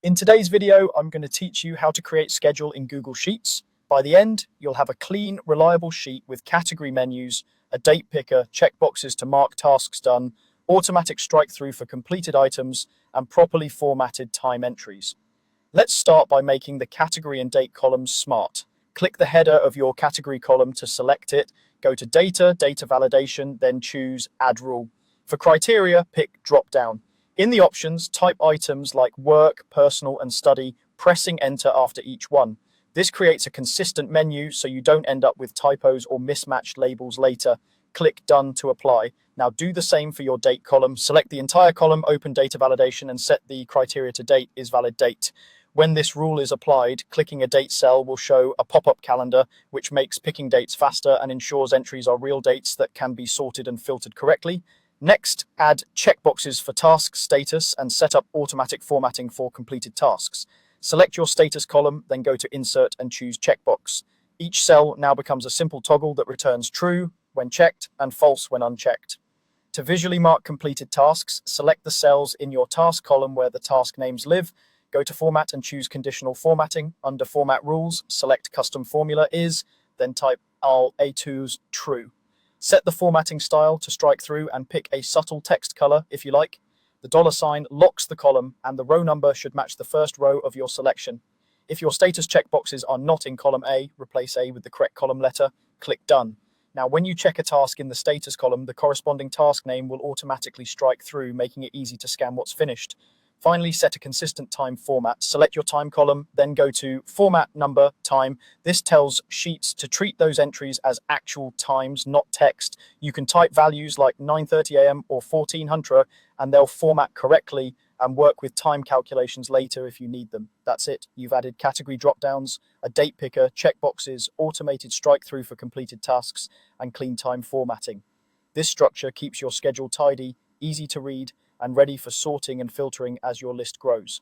In today's video, I'm going to teach you how to create schedule in Google Sheets. By the end, you'll have a clean, reliable sheet with category menus, a date picker, checkboxes to mark tasks done, automatic strike through for completed items, and properly formatted time entries. Let's start by making the category and date columns smart. Click the header of your category column to select it, go to Data, Data Validation, then choose Add Rule. For criteria, pick Drop Down. In the options, type items like work, personal, and study, pressing enter after each one. This creates a consistent menu so you don't end up with typos or mismatched labels later. Click Done to apply. Now do the same for your date column. Select the entire column, open data validation, and set the criteria to date is valid date. When this rule is applied, clicking a date cell will show a pop-up calendar, which makes picking dates faster and ensures entries are real dates that can be sorted and filtered correctly. Next, add checkboxes for task status and set up automatic formatting for completed tasks. Select your status column, then go to Insert and choose Checkbox. Each cell now becomes a simple toggle that returns true when checked and false when unchecked. To visually mark completed tasks, select the cells in your task column where the task names live. Go to Format and choose Conditional Formatting. Under Format Rules, select Custom Formula is, then type all A2's true. Set the formatting style to strike through and pick a subtle text color if you like. The $sign locks the column and the row number should match the first row of your selection. If your status checkboxes are not in column A, replace A with the correct column letter, click Done. Now when you check a task in the status column, the corresponding task name will automatically strike through, making it easy to scan what's finished. Finally, set a consistent time format. Select your time column, then go to Format Number Time. This tells Sheets to treat those entries as actual times, not text. You can type values like 9:30 a.m. or 1400 and they'll format correctly and work with time calculations later if you need them. That's it. You've added category drop-downs, a date picker, checkboxes, automated strike-through for completed tasks, and clean time formatting. This structure keeps your schedule tidy, easy to read, and ready for sorting and filtering as your list grows.